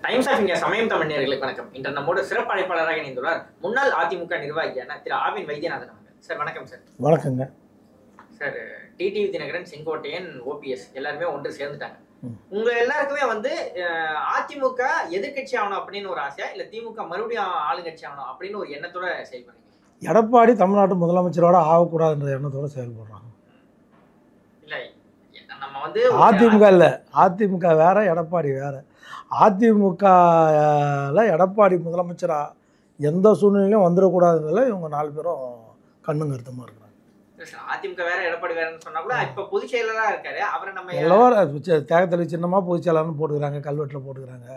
Times of India சமயம் தமிழ் நேயர்களுக்கு வணக்கம். இன்று நம்மோடு சிறப்பு அழைப்பாளராக இணைந்துள்ளார் முன்னாள் அதிமுக நிர்வாகியான திரு ஆவின் வைத்தியநாதன் அவர்கள். சார் வணக்கம் சார். வணக்கங்க சார். டிடிவி தினகரன், செங்கோட்டையன், ஓபிஎஸ் எல்லாருமே ஒன்று சேர்ந்துட்டாங்க. உங்க எல்லாருக்குமே அதிமுக எதிர்கட்சி ஆகணும் அப்படின்னு ஒரு ஆசையா, இல்ல திமுக மறுபடியும் ஆளுங்கட்சி ஆகணும் அப்படின்னு ஒரு எண்ணத்தோட செயல்படுறீங்க? எடப்பாடி தமிழ்நாட்டு முதலமைச்சரோட ஆகக்கூடாதுன்ற எண்ணத்தோட செயல்படுறாங்க. இல்ல நம்ம அதிமுக இல்ல, அதிமுக வேற, எடப்பாடி வேற. அதிமுகல எடப்பாடி முதலமைச்சரா எந்த சூழ்நிலையும் வந்துடக்கூடாதுன்றதுல இவங்க 4 பேரும் கண்ணும் கருத்துமா இருக்கிறாங்க. அதிமுக வேற எடப்பாடி வேறன்னு சொன்னா கூட இப்ப பொதுச் செயலரா இருக்காரு. அவரை நம்ம எல்லாரும் தேகத்தளி சின்னமா பொதுச் செயலாளர்னு போட்டுக்கிறாங்க, கல்வெட்டில் போட்டுக்கிறாங்க.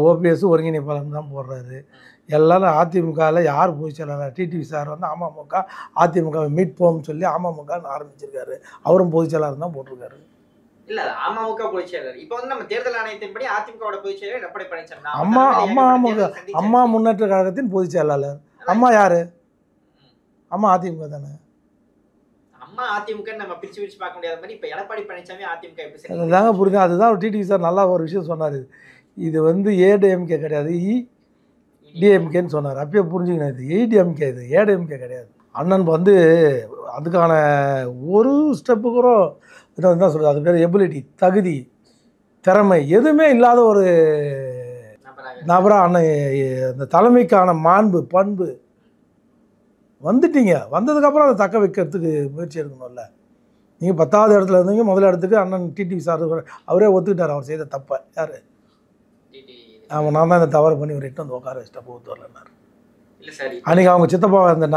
ஓபிஎஸ் ஒருங்கிணைப்பாளர்னு தான் போடுறாரு. எல்லாரும் அதிமுகவில் யார் பொதுச் செயலாளர்? டிடிவி சார் அமமுக அதிமுக மீட்போம்னு சொல்லி அமமுகன்னு ஆரம்பிச்சிருக்காரு. அவரும் பொதுச் செயலாளர் தான் போட்டிருக்காரு. இல்ல அமமுக பொதுச் செயலர். இப்ப நம்ம தேர்தல் ஆணையத்தின்படி அதிமுகவோட பொதுச் செயலர் எடப்பாடி பழனிசாமி. அம்மா முன்னேற்ற கழகத்தின் பொதுச் செயலாளர். அம்மா யாரு? அம்மா அதிமுக தானே. அம்மா அதிமுக நம்ம பிரிச்சு பிரிச்சு பார்க்க முடியாத மாதிரி இப்ப எடப்பாடி பழனிசாமி அதிமுக எப்படி சரி? அதுதாங்க புரியுது. அதுதான் டிடிவி சார் நல்லா ஒரு விஷயம் சொன்னார். இது ஏடிஎம்கே கிடையாது, டிஎம்கேன்னு சொன்னார். அப்பயே புரிஞ்சுக்கணும், இது ஏடிஎம்கே, இது ஏடிஎம்கே கிடையாது. அண்ணன் அதுக்கான ஒரு ஸ்டெப்பு கூட என்ன சொல்கிறது, அது பேர் எபிலிட்டி, தகுதி, திறமை எதுவுமே இல்லாத ஒரு நபராக அண்ணன் இந்த தலைமைக்கான மாண்பு பண்பு வந்துட்டீங்க. வந்ததுக்கப்புறம் அதை தக்க வைக்கிறதுக்கு முயற்சி எடுக்கணும்ல. நீங்கள் 10வது இடத்துல இருந்தீங்க, முதல் இடத்துக்கு அண்ணன் டிடிவி சார் அவரே ஒத்துக்கிட்டார் அவர் செய்த தப்பை. யார்? நான் தான் இந்த தவறு பண்ணி ஒரு 8 உட்கார வச்சுட்டா போத்து வரலன்னாரு. அன்றைக்கி அவங்க சித்தப்பா இந்த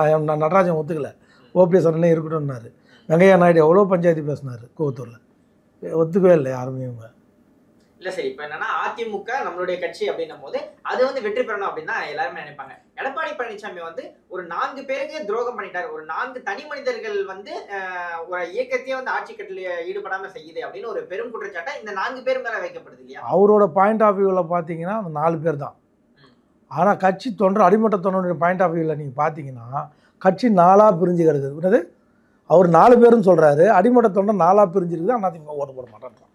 நடராஜன் ஒத்துக்கலை, ஓபிஎஸ் அண்ணனே இருக்கட்டும்னாரு. வெங்கையா நாயுடு எவ்வளோ பஞ்சாயத்து பேசினார் கோவத்தூரில், ஒத்துக்கவே இல்லை யாருமே. இவங்க இல்லை சரி. இப்போ என்னன்னா அதிமுக நம்மளுடைய கட்சி அப்படின்னும் போது அது வெற்றி பெறணும் அப்படின்னு தான் எல்லாருமே நினைப்பாங்க. எடப்பாடி பழனிசாமி ஒரு 4 பேருக்கு துரோகம் பண்ணிட்டாரு. ஒரு 4 தனி மனிதர்கள் ஒரு இயக்கத்தையே ஆட்சி கட்டில ஈடுபடாம செய்யுது அப்படின்னு ஒரு பெரும் குற்றச்சாட்டை இந்த 4 பேர் மேல வைக்கப்படுது இல்லையா? அவரோட பாயிண்ட் ஆஃப் வியூவில் பார்த்தீங்கன்னா அந்த 4 பேர் தான். ஆனால் கட்சி தொண்டர், அடிமட்ட தொண்டருடைய பாயிண்ட் ஆஃப் வியூவில் நீங்கள் பார்த்தீங்கன்னா கட்சி 4ஆக பிரிஞ்சு கிடக்குது. அவர் 4 பேருன்னு சொல்கிறாரு, அடிமட்ட தொண்டர் 4ஆக பிரிஞ்சிருக்குது. அதிமுக ஓட்டு போட மாட்டான்றான்.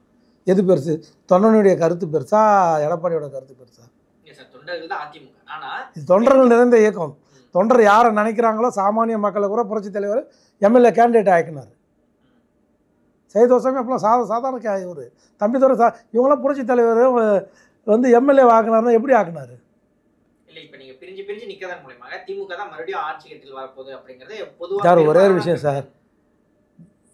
எது பெருசு? தொண்டனுடைய கருத்து பெருசா, எடப்பாடியோட கருத்து பெருசா? இது தொண்டர்கள் நிறைந்த இயக்கம். தொண்டர் யாரை நினைக்கிறாங்களோ சாமானிய மக்களை கூட புரட்சி தலைவர் எம்எல்ஏ கேண்டிடேட் ஆக்கினார். சைதோசாமி அப்பெல்லாம் சாதாரண ஒரு தம்பிதுரை இவங்களாம் புரட்சி தலைவர் எம்எல்ஏ ஆக்கினார்னா எப்படி ஆக்கினார்? ஒரே ஒரு விஷயம் சார்,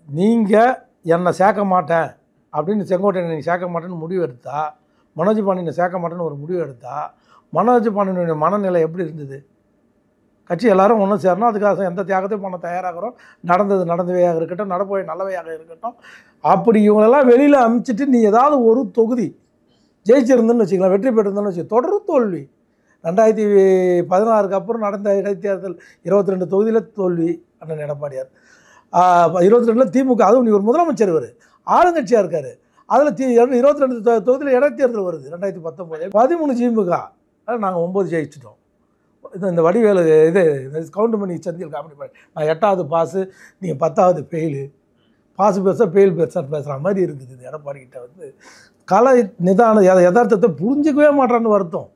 நீங்கள் என்னை சேர்க்க மாட்டேன் அப்படின்னு செங்கோட்டையனை நீ சேர்க்க மாட்டேன்னு முடிவு எடுத்தா, மனோஜ் பாண்டியனை சேர்க்க மாட்டேன்னு ஒரு முடிவு எடுத்தா, மனோஜ் பாண்டியனுடைய மனநிலை எப்படி இருந்தது? கட்சி எல்லாரும் ஒன்றும் சேரணும், அதுக்காக எந்த தியாகத்தையும் பண்ண தயாராகிறோம். நடந்தவையாக இருக்கட்டும், நடப்போய் நல்லவையாக இருக்கட்டும். அப்படி இவங்களெல்லாம் வெளியில் அனுப்பிச்சிட்டு நீ ஏதாவது ஒரு தொகுதி ஜெயிச்சிருந்தேன்னு வச்சுக்கலாம், வெற்றி பெற்றிருந்தேன்னு வச்சுக்க, தொடர் தோல்வி. 2016க்கு அப்புறம் நடந்த இடைத்தேர்தல் 22 தொகுதியில் தோல்வி அண்ணன் எடப்பாடியார். 22 திமுக, அதுவும் நீ ஒரு முதலமைச்சர், ஆளுங்கட்சியாக இருக்கார். அதில் 22 தொகுதியில் இடைத்தேர்தல் வருது 2019. 13 திமுக, நாங்கள் 9 ஜெயிச்சிட்டோம். இந்த வடிவேலு கவுண்ட் பண்ணி சந்தியில் காமெடி பண்ணி, நான் 8வது பாஸு, நீங்கள் 10வது ஃபெயிலு, பாஸு பெருசாக ஃபெயில் பெருசாக பேசுகிற மாதிரி இருக்குது. இது எடப்பாடிக்கிட்ட கலை நிதான யதார்த்தத்தை புரிஞ்சிக்கவே மாட்டான்னு வருத்தம்.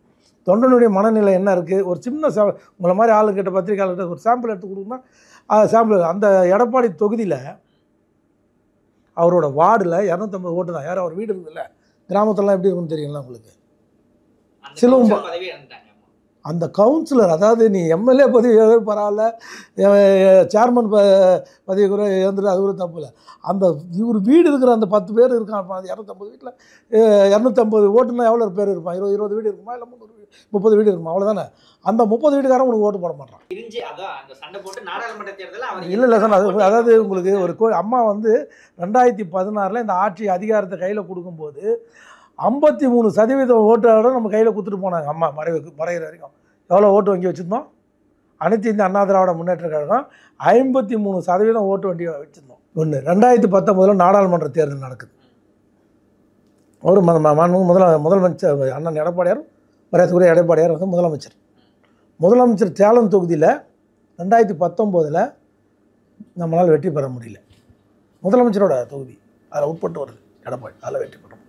தொண்டனுடைய மனநிலை என்ன இருக்குது? ஒரு சின்ன உங்களை மாதிரி ஆளுக்கிட்ட பத்திரிகையாளர்கிட்ட ஒரு சாம்பிள் எடுத்து கொடுக்குன்னா சாம்பிள், அந்த எடப்பாடி தொகுதியில் அவரோட வார்டில் 250 ஓட்டு தான். யாரும் அவர் வீடு இருக்குதுல்ல, கிராமத்துலலாம் எப்படி இருக்குன்னு தெரியுங்களா உங்களுக்கு? சிலுவம்பா அந்த கவுன்சிலர், அதாவது நீ எம்எல்ஏ பதவி பரவாயில்ல, சேர்மன் பதவி கூட இருந்துட்டு அது கூட தப்பு இல்லை. அந்த இவர் வீடு இருக்கிற அந்த 10 பேர் இருக்கான், 250 வீட்டில் 250 ஓட்டுனா எவ்வளோ பேர் இருப்பான்? 20 வீடு இருக்குமா, இல்லை 30 வீடு இருக்குமா? அவ்வளோதானே. அந்த 30 வீட்டுக்காரன் உனக்கு ஓட்டு போட மாட்டான். இல்லை சார், அதாவது உங்களுக்கு ஒரு அம்மா 2016 இந்த ஆட்சி அதிகாரத்தை கையில் கொடுக்கும்போது 53% ஓட்டோட நம்ம கையில் கொடுத்துட்டு போனாங்க. அம்மா மறைகிற வரைக்கும் எவ்வளோ ஓட்டு வங்கி வச்சுருந்தோம்? அனைத்து இந்த அண்ணா திராவிட முன்னேற்ற கழகம் 53% ஓட்டு வங்கி வச்சுருந்தோம். 2019 நாடாளுமன்ற தேர்தல் நடக்குது. ஒரு முதலமைச்சர் அண்ணன் எடப்பாடியார், வரையத்துக்குரிய எடப்பாடியார் முதலமைச்சர் சேலம் தொகுதியில் 2019 நம்மளால் வெற்றி பெற முடியல. முதலமைச்சரோட தொகுதி அதில் உட்பட்டு வருது எடப்பாடி, அதில் வெற்றி பெறோம்.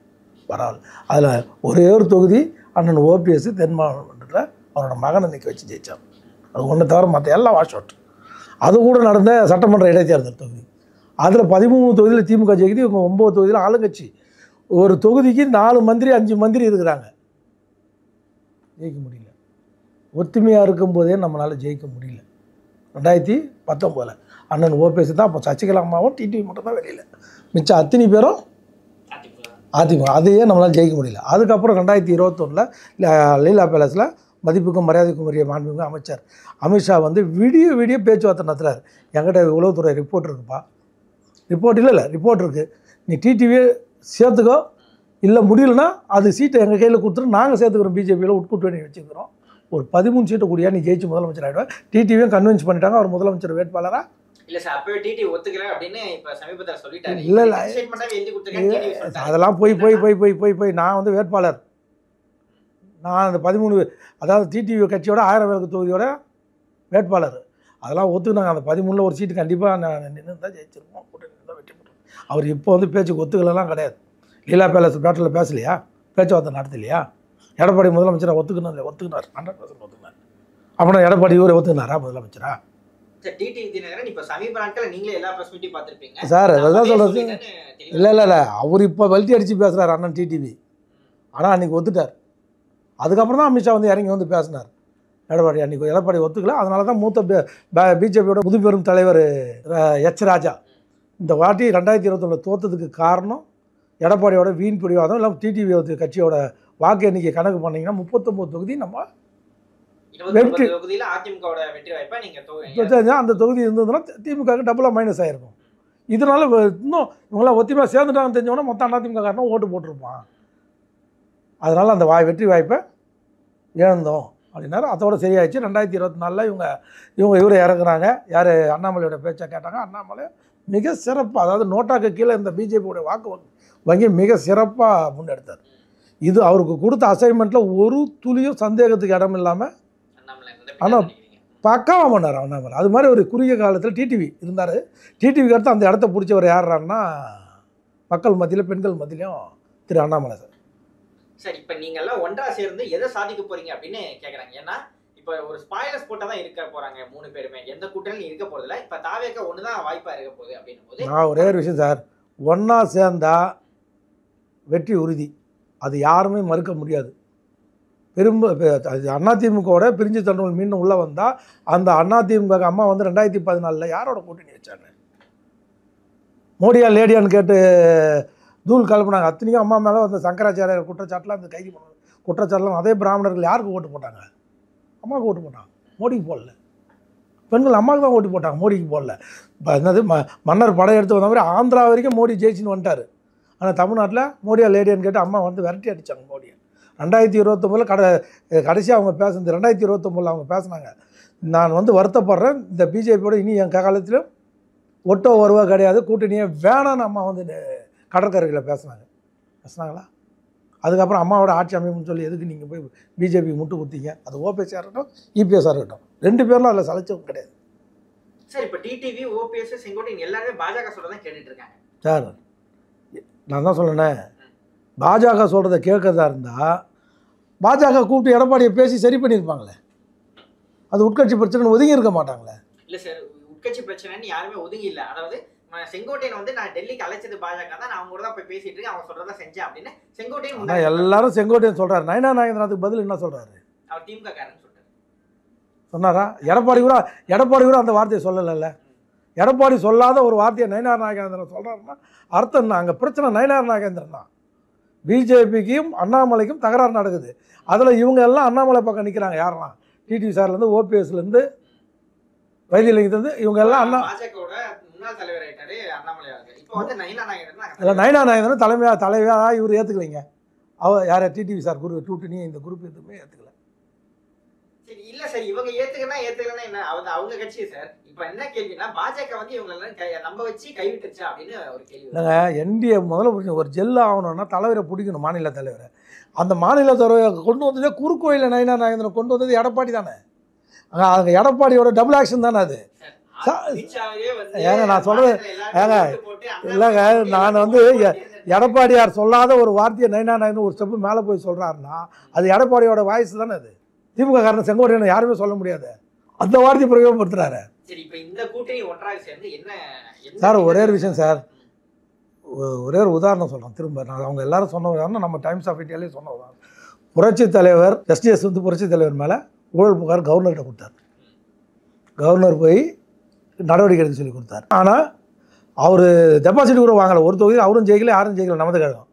பரவாயில்ல. அதில் ஒரே ஒரு தொகுதி அண்ணன் ஓபிஎஸ் தென் மாவட்டத்தில் அவரோட மகனை நிற்க வச்சு ஜெயிச்சார். அது ஒன்று தவிர மற்ற எல்லாம் வாஷ் அவுட். அது கூட நடந்த சட்டமன்ற இடைத்தேர்தல் தொகுதி, அதில் 13 தொகுதியில் திமுக ஜெயிக்குது, இவங்க 9 தொகுதியில் ஆளுங்கட்சி. ஒரு தொகுதிக்கு 4 மந்திரி 5 மந்திரி இருக்கிறாங்க. ஜெயிக்க முடியல. ஒத்துமையாக இருக்கும்போதே நம்மளால் ஜெயிக்க முடியல. 2019 அண்ணன் ஓபிஎஸ் தான், அப்போ சசிகலா அம்மாவும் டிடிவி மட்டும் தான் வெளியில், மிச்சம் அத்தனை பேரும் அதிமுக. அதையே நம்மளால் ஜெயிக்க முடியல. அதுக்கப்புறம் 2021 லீலா பேலஸில் மதிப்புக்கும் மரியாதைக்கும் உரிய மாண்புமிகு அமைச்சர் அமித்ஷா வந்து விடிய பேச்சுவார்த்தை நடத்துகிறார். என்கிட்ட உளவுத்துறை ரிப்போர்ட் இருக்குப்பா, ரிப்போர்ட் இல்லை ரிப்போர்ட் இருக்குது, நீ டிடிவியை சேர்த்துக்கோ, இல்லை முடியலன்னா அது சீட்டை எங்கள் கையில் கொடுத்துட்டு நாங்கள் சேர்த்துக்கிறோம், பிஜேபியில் உட்கூட்டணி வச்சுக்கிறோம், ஒரு 13 சீட்டை கூடியா நீ ஜெயிச்சு முதலமைச்சர் ஆகிடுவேன். டிடிவியும் கன்வின்ஸ் பண்ணிட்டாங்க அவர் முதலமைச்சர் வேட்பாளராக. இல்ல சார், அப்பவே டிடிவி ஒத்துக்கல அப்படின்னு இப்ப சமீபத்தில் சொல்லிட்டாரு. இல்லை ஸ்டேட்மென்ட்டாவே எழுதி கொடுத்திருக்காங்க. அதெல்லாம் போய் நான் வந்து வேட்பாளர், நான் அந்த 13 அதாவது டிடிவி கட்சியோட 1000 விளக்கு தொகுதியோட வேட்பாளர், அதெல்லாம் ஒத்துக்கினாங்க. அந்த 13 ஒரு சீட்டு கண்டிப்பாக நான் நின்று தான் ஜெயிச்சிருப்போம், கூட்டணி தான் வெற்றி பெற்றோம். அவர் இப்போ வந்து பேச்சுக்கு ஒத்துக்கலாம் கிடையாது. லீலா பேலஸ் பேட்டில் பேசலையா, பேச்சுவார்த்தை நடத்தலையா? எடப்பாடி முதலமைச்சராக ஒத்துக்கணும் இல்லை, ஒத்துக்கினார், 100% ஒத்துக்கினார். அப்புறம் எடப்பாடி இவரை ஒத்துக்கினாரா முதலமைச்சரா? டிடிவி தினகரன் இப்ப சமீப நாட்கள் நீங்களே எல்லா பிரஸ் மீட்டையும் பார்த்திருப்பீங்க சார். அதான் சொல்கிறது. இல்லை அவர் இப்போ வல்ட்டி அடித்து பேசுகிறார் அண்ணன் டிடிவி. ஆனால் அன்றைக்கி ஒத்துட்டார். அதுக்கப்புறம் தான் அமித்ஷா வந்து இறங்கி வந்து பேசினார். எடப்பாடி ஒத்துக்கல. அதனால தான் மூத்த பிஜேபியோட முதுபெரும் தலைவர் எச் ராஜா இந்த வாட்டி 2021 தோற்றதுக்கு காரணம் எடப்பாடியோட வீண் பிடிவாதம். இல்லை டிடிவி கட்சியோட வாக்கு எண்ணிக்கை கணக்கு பண்ணிங்கன்னா 39 தொகுதி நம்ம வெற்றி, அந்த தொகுதி இருந்ததுன்னா திமுகவுக்கு டபுளாக மைனஸ் ஆகிருக்கும். இதனால இன்னும் இவங்களாம் ஒத்திமையாக சேர்ந்துட்டாங்கன்னு தெரிஞ்சவொன்னா மொத்தம் அதிமுக காரணம் ஓட்டு போட்டிருப்பான். அதனால் அந்த வெற்றி வாய்ப்பை இழந்தோம் அப்படின்னாரு. அதோட சரியாயிடுச்சு. 2024 இவரை இறக்குறாங்க. யார்? அண்ணாமலையோட பேச்சை கேட்டாங்க. அண்ணாமலை மிக சிறப்பாக, அதாவது நோட்டாக்கு கீழே இந்த பிஜேபியோட வாக்கு வங்கி மிக சிறப்பாக முன்னெடுத்தார். இது அவருக்கு கொடுத்த அசைன்மெண்ட்டில் ஒரு துளியும் சந்தேகத்துக்கு இடம் இல்லாமல் ஆனால் பக்காவாக பண்ணார் அண்ணாமலை. அது மாதிரி ஒரு குறுகிய காலத்தில் டிடிவி இருந்தார். டிடிவிக்கு அடுத்து அந்த இடத்த பிடிச்சவர் யாருன்னா மக்கள் மத்தியில் பெண்கள் மத்தியிலையும் திரு அண்ணாமலை சார். சார், இப்போ நீங்கள் எல்லாம் ஒன்றா சேர்ந்து எதை சாதிக்க போறீங்க அப்படின்னு கேட்குறாங்க. ஏன்னா இப்போ ஒரு ஸ்பாய்லர்ஸ் போட்டால் தான் இருக்க போகிறாங்க 3 பேருமே, எந்த கூட்டணியும் இருக்க போகிறதில்ல. இப்போ தாவேக்க ஒன்று தான் வாய்ப்பாக இருக்க போகுது அப்படின்னும் போது நான் ஒரே ஒரு விஷயம் சார், ஒன்றா சேர்ந்தா வெற்றி உறுதி, அது யாருமே மறுக்க முடியாது. அதிமுகவோட பிரிஞ்சு தண்டவர்கள் மீண்டும் உள்ளே வந்தால் அந்த அதிமுக அம்மா வந்து 2014 யாரோட கூட்டணி வச்சாங்க? மோடியா லேடியான்னு கேட்டு தூள் கலப்புனாங்க. அத்தனைக்கும் அம்மா மேலே அந்த சங்கராச்சாரியர் குற்றச்சாட்டுலாம் அந்த கைது பண்ண குற்றச்சாட்டுலாம் அதே பிராமணர்கள் யாருக்கு ஓட்டு போட்டாங்க? அம்மாவுக்கு ஓட்டு போட்டாங்க, மோடிக்கு போடல. பெண்கள் அம்மாவுக்கு தான் ஓட்டு போட்டாங்க, மோடிக்கு போடல. இப்போ என்னது மன்னர் படையெடுத்து வந்த மாதிரி ஆந்திரா வரைக்கும் மோடி ஜெயிச்சின்னு வந்துட்டார். ஆனால் தமிழ்நாட்டில் மோடியா லேடியான்னு கேட்டு அம்மா வந்து விரட்டி அடித்தாங்க மோடியை. 2029 கடைசியாக அவங்க பேசுனது 2029 அவங்க பேசுனாங்க. நான் வந்து வருத்தப்படுறேன், இந்த பிஜேபியோட இனி என் காலத்திலும் ஒட்டோ வருவா கிடையாது, கூட்டணியே வேணான்னு அம்மா வந்து கடற்கரையில் பேசுனாங்களா? அதுக்கப்புறம் அம்மாவோட ஆட்சி அமைப்புன்னு சொல்லி எதுக்கு நீங்கள் போய் பிஜேபி முட்டு குத்திங்க? அது ஓபிஎஸ்ஸாக இருக்கட்டும், இபிஎஸ்ஸாக இருக்கட்டும், 2 பேர்லாம் அதில் சலைச்சவும் கிடையாது. சார், இப்போ டிடிவி, ஓபிஎஸ், செங்கோட்டையன் எல்லாருமே பாஜக சொல்ல தான் கேட்டுட்டு இருக்காங்க. சார், நான் தான் சொல்லேன், பாஜக சொல்கிறத கேட்கறதா இருந்தால் பாஜக கூப்பிட்டு எடப்பாடியை பேசி சரி பண்ணியிருப்பாங்களே. அது உட்கட்சி பிரச்சனை ஒதுங்கி இருக்க மாட்டாங்களே. இல்லை சார், உட்கட்சி பிரச்சனைன்னு யாருமே ஒதுங்கி இல்லை. அதாவது செங்கோட்டையன் வந்து நான் டெல்லிக்கு அழைச்சது பாஜக தான், நான் அவங்க கூட தான் போய் பேசிட்டு இருக்கேன், அவங்க சொல்றதா செஞ்சேன் அப்படின்னு செங்கோட்டையன் எல்லாரும் செங்கோட்டையன் சொல்றாரு. நயனா நாகேந்திரனுக்கு பதில் என்ன சொல்றாரு? அவர் திமுக காரன்னு சொல்றாரு. சொன்னாரா? எடப்பாடி கூட அந்த வார்த்தையை சொல்லலைல்ல. எடப்பாடி சொல்லாத ஒரு வார்த்தையை நயனார் நாகேந்திரன் சொல்றாருன்னா அர்த்தம் என்ன? அங்கே பிரச்சனை நயனார் நாகேந்திரன் தான். பிஜேபிக்கும் அண்ணாமலைக்கும் தகராறு நடக்குது. அதில் இவங்க எல்லாம் அண்ணாமலை பக்கம் நிற்கிறாங்க. யாரெல்லாம்? டிடிவி சார்லேருந்து ஓபிஎஸ்லேருந்து வைத்தியலிங்கத்துலேருந்து இவங்க எல்லாம் அண்ணா நயனா நாகேந்திரன் தலைமையாக இவர் ஏற்றுக்கலைங்க. யாரை? டிடிவி சார் கூட்டணி இந்த குரூப் எதுவுமே ஏற்றுக்கல. இல்ல சார், இவங்க ஏத்துக்கலன்னா என்ன? அவங்க கட்சி சார். இப்ப என்ன கேள்வினா, பாஜக வந்து இவங்க நம்ப வச்சு கைவிட்டுச்சா அப்படின்னு ஒரு கேள்வி. என்டிஏ முதல்ல ஒரு ஜெல் ஆகணும்னா தலைவரை பிடிக்கணும், மாநில தலைவரை. அந்த மாநில தலைவரை கொண்டு வந்ததே குறுக்கோயில நயனா நாகேந்திரன் கொண்டு வந்தது எடப்பாடி தானே. அங்கே எடப்பாடியோட டபுள் ஆக்ஷன் தானே அது. ஏங்க நான் சொல்றது இல்லைங்க, நான் வந்து எடப்பாடியார் சொல்லாத ஒரு வார்த்தையை 999 ஒரு ஸ்டெப்பு மேலே போய் சொல்கிறாருன்னா அது எடப்பாடியோட வாய்ஸ் தானே அது. திமுக காரன் செங்கோட்டையனை யாருமே சொல்ல முடியாது, அந்த வார்த்தையை பிரயோகப்படுத்துறாரு. சரி, இப்போ இந்த கூட்டணி ஒன்றாக சேர்ந்து என்ன சார் ஒரே ஒரு விஷயம் சார், ஒரே ஒரு உதாரணம் சொல்கிறேன் திரும்ப. நான் அவங்க எல்லாரும் சொன்ன உதாரணம் நம்ம டைம்ஸ் ஆஃப் இந்தியாலே சொன்ன உதாரணம். புரட்சி தலைவர் எஸ்டிஎஸ் வந்து புரட்சி தலைவர் மேலே ஊழல் புகார் கவர்னர்கிட்ட கொடுத்தார். கவர்னர் போய் நடவடிக்கை எடுக்க சொல்லி கொடுத்தார். ஆனால் அவர் டெபாசிட் கூட வாங்கலை, ஒரு தொகுதி அவரும் ஜெயிக்கல யாரும் ஜெயிக்கல, நமது கழகம்.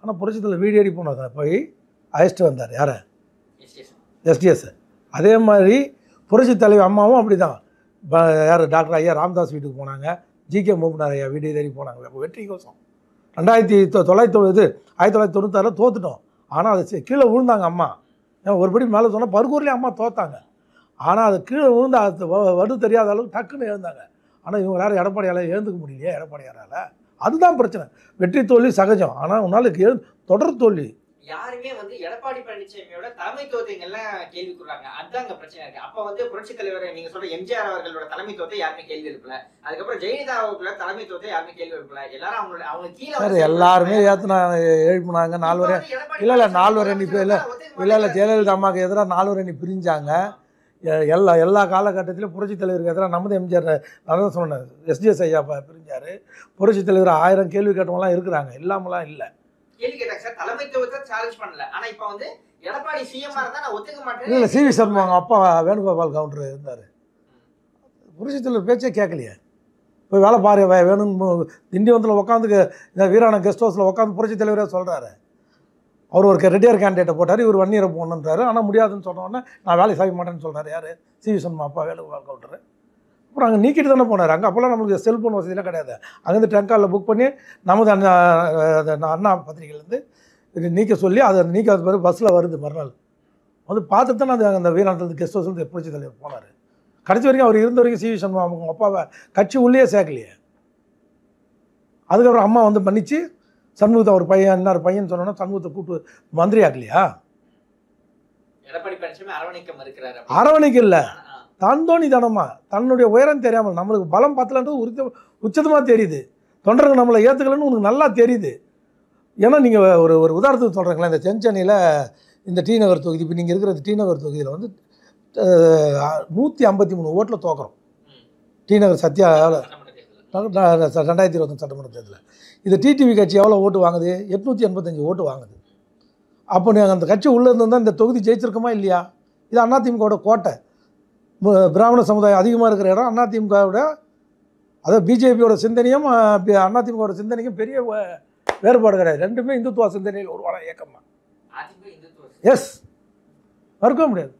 ஆனால் புரட்சி தலைவர் வீடியோ அடி போனார், போய் அழைச்சிட்டு வந்தார் யாரை, எஸ்டிஎஸ். அதே மாதிரி புரட்சி தலைவர் அம்மாவும் அப்படி தான், யார் டாக்டர் ஐயா ராமதாஸ் வீட்டுக்கு போனாங்க, ஜிகே மூப்பனார் ஐயா வீடு தேடி போனாங்க. அப்போ வெற்றி கோசம் 1996 தோத்துட்டோம். ஆனால் அது கீழே விழுந்தாங்க அம்மா. ஏன் ஒருபடி மேலே சொன்னால் பர்கூர்லேயே அம்மா தோத்தாங்க. ஆனால் அது கீழே விழுந்து அது வடு தெரியாத அளவுக்கு டக்குன்னு எழுந்தாங்க. ஆனால் இவங்க யாரும் எடப்பாடியால் எழுந்துக்க முடியலையே, எடப்பாடியாரால். அதுதான் பிரச்சனை. வெற்றி தோல்வி சகஜம், ஆனால் உன்னால தொடர் தோல்வி. யாருமே வந்து எடப்பாடி பழனிசாமியோட தலைமைத்துவத்தை எல்லாம் கேள்வி கூறாங்க, அதுதான் அங்க பிரச்சனை இருக்கு. அப்ப வந்து புரட்சி தலைவர் நீங்க சொல்ற எம்ஜிஆர் அவர்களோட தலைமைத்துவத்தை யாருமே கேள்வி எழுப்பல, அதுக்கப்புறம் ஜெயலலிதா அவர்களோட தலைமைத்துவத்தை யாருமே கேள்வி எழுப்பல. எல்லாரும் அவங்க கீழே எல்லாருமே எழுப்பினாங்க. 4 வரை இல்லை 4 வரை எண்ணி இல்லை ஜெயலலிதா அம்மாவுக்கு எதிராக 4 வரை எண்ணி பிரிஞ்சாங்க. எல்லா காலகட்டத்திலும் புரட்சி தலைவருக்கு எதிராக நமது எம்ஜிஆர் அதான் சொன்னேன், எஸ்டிஎஸ் ஐயா பிரிஞ்சார். புரட்சி தலைவர் 1000 கேள்வி கேட்டவங்களாம் இருக்கிறாங்க, இல்லாமலாம் இல்லை. கேள்வி கேட்டாங்க சார், தலைமைத்துவத்தை சேலஞ்ச் பண்ணல. ஆனா இப்ப வந்து எடப்பாடி சிஎம் இருந்தா நான் ஒத்துக்க மாட்டேன். இல்லை சிவி சர்மா அவங்க அப்பா வேணுகோபால் கவுண்டர் இருந்தார், புரட்சி தலைவர் பேச்சே கேட்கலையே. போய் வேலை பாரு வேணும்னு திண்டிவனத்தில் உட்காந்து வீராண கெஸ்ட் ஹவுஸில் உட்காந்து புரட்சி தலைவரே சொல்கிறாரு. அவர் ஒரு ரெட்டியார் கேண்டிடேட்டை போட்டார், இவர் 1 இயரை போகணுன்றாரு. ஆனால் முடியாதுன்னு சொன்னோன்னே நான் வேலை செய்ய மாட்டேன்னு சொல்கிறார் யார், சிவி சர்மா அப்பா வேணுகோபால் கவுண்டர். அப்புறம் அங்கே நீக்கிட்டு தானே போனார். அங்கே அப்போல்லாம் நம்மளுக்கு செல்ஃபோன் வசதியெலாம் கிடையாது. அங்கேருந்து டெங்காலில் புக் பண்ணி நமது அண்ணா பத்திரிகையிலேருந்து இது நீக்க சொல்லி அதை நீக்காத பிறகு பஸ்ஸில் வருது மறுநாள் வந்து பார்த்துட்டு தான் அந்த வீராணத்தில் கெஸ்ட் ஹவுஸில் புரட்சி தலைவர் போனார். கடைசி வரைக்கும் அவர் இருந்த வரைக்கும் சிவி சர்மா அவங்க அப்பாவை கட்சி உள்ளே சேர்க்கலையே. அதுக்கப்புறம் அம்மா வந்து பண்ணிச்சு சண்முகத்தை ஒரு பையன் இன்னொரு பையன் சொன்னோன்னா சண்முகத்தை கூப்பிட்டு மந்திரி ஆக்கலையா. எடப்பாடி பழனிசாமி அரவணைக்க அரவணைக்கு இல்லை, தந்தோணி தனமா தன்னுடைய உயரம் தெரியாமல் நம்மளுக்கு பலம் பத்தலன்றது உச்சதமாக தெரியுது. தொண்டர்கள் நம்மளை ஏற்றுக்கலன்னு உனக்கு நல்லா தெரியுது. ஏன்னா நீங்கள் ஒரு உதாரணத்துக்கு சொல்கிறீங்களா, இந்த சென்னையில் இந்த டி நகர் தொகுதி, இப்போ நீங்கள் இருக்கிற டி நகர் தொகுதியில் வந்து 153 ஓட்டில் தோக்குறோம். டி நகர் சத்யா 2020 சட்டமன்ற தேர்தலில் இது டிடிவி கட்சி எவ்வளோ ஓட்டு வாங்குது, 885 ஓட்டு வாங்குது. அப்போ நீங்கள் அந்த கட்சி உள்ளே இருந்தால் இந்த தொகுதி ஜெயிச்சிருக்கோமா இல்லையா? இது அதிமுகவோட கோட்டை. பிராமண சமுதாயம் அதிகமாக இருக்கிற இடம் அதிமுகவோட, அதாவது பிஜேபியோட சிந்தனையும் அதிமுகவோட சிந்தனைக்கும் பெரிய வேறுபாடு கிடையாது. ரெண்டுமே இந்துத்துவ சிந்தனையில் உருவான இயக்கம் தான். எஸ், மறுக்க முடியாது.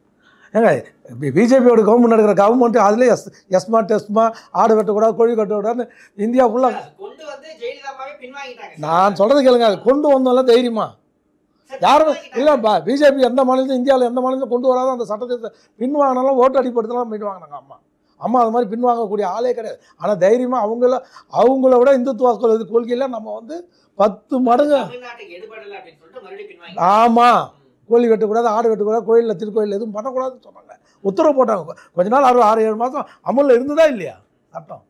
ஏங்க பிஜேபியோட கவர்மெண்ட் நடக்கிற கவர்மெண்ட் அதுலேயே எஸ்மா டெஸ்மா ஆடு வெட்டக்கூடாது கோழி கட்டக்கூடாதுன்னு இந்தியா ஃபுல்லாக நான் சொல்கிறது கேளுங்க. அது கொண்டு வந்தாலும் தைரியமா யாரும் இல்லைப்பா. பிஜேபி எந்த மாநிலத்தில் இந்தியாவில் எந்த மாநிலத்தில் கொண்டு வராதோ அந்த சட்டத்தை பின்வாங்கினாலும் ஓட்டு அடிப்படுத்தலாம் பின்வாங்கினாங்க. அம்மா அது மாதிரி பின்வாங்கக்கூடிய ஆளே கிடையாது. ஆனால் தைரியமாக அவங்கள விட இந்துத்துவ கொள்கையில் நம்ம வந்து 10 மடங்கு. ஆமாம், கோழி வெட்டக்கூடாது ஆடு வெட்டக்கூடாது கோயிலில் திருக்கோயில் எதுவும் பண்ணக்கூடாதுன்னு சொன்னாங்க, உத்தரவு போட்டாங்க. கொஞ்ச நாள் 6-7 மாதம் அமலில் இருந்ததா இல்லையா சட்டம்.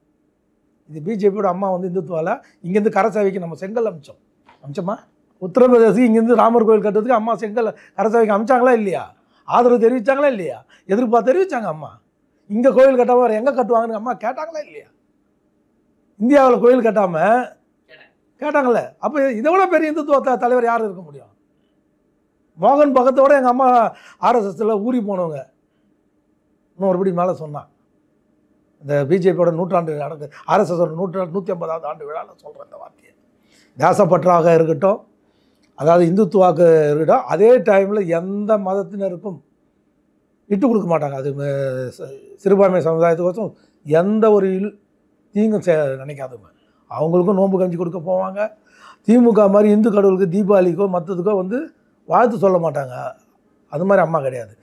இது பிஜேபியோட அம்மா வந்து இந்துத்துவாவில் இங்கேருந்து கரசாவிக்கு நம்ம செங்கல் அமிச்சோமா, உத்தரப்பிரதேசத்துக்கு இங்கேருந்து ராமர் கோயில் கட்டுறதுக்கு அம்மா செங்கல் கரசாவிக்கு அமிச்சாங்களா இல்லையா, ஆதரவு தெரிவித்தாங்களா இல்லையா, எதிர்பார்த்து தெரிவித்தாங்க அம்மா. இங்கே கோயில் கட்டாமல் வேறு எங்கே கட்டுவாங்கன்னு அம்மா கேட்டாங்களா இல்லையா? இந்தியாவில் கோயில் கட்டாமல் கேட்டாங்களே. அப்போ இதை விட பெரிய இந்துத்துவ தலைவர் யார் இருக்க முடியும்? மோகன் பகத்தோட எங்கள் அம்மா ஆர்எஸ்எஸ்ல ஊறி போனவங்க. இன்னும் ஒருபடி மேலே சொன்னான், இந்த பிஜேபியோட நூற்றாண்டு நடக்கு ஆர்எஸ்எஸோட 150வது ஆண்டு விழாவில் சொல்கிறேன் இந்த வார்த்தையை. தேசப்பற்றாக இருக்கட்டும், அதாவது இந்துத்துவாக்கு இருக்கட்டும், அதே டைமில் எந்த மதத்தினருக்கும் விட்டு கொடுக்க மாட்டாங்க. அது சிறுபான்மை சமுதாயத்துக்கோசம் எந்த ஒரு தீங்கும் நினைக்காதவங்க. அவங்களுக்கும் நோன்பு கஞ்சி கொடுக்க போவாங்க. திமுக மாதிரி இந்து கடவுளுக்கு தீபாவளிக்கோ மற்றதுக்கோ வந்து வாழ்த்து சொல்ல மாட்டாங்க. அது மாதிரி அம்மா கிடையாது.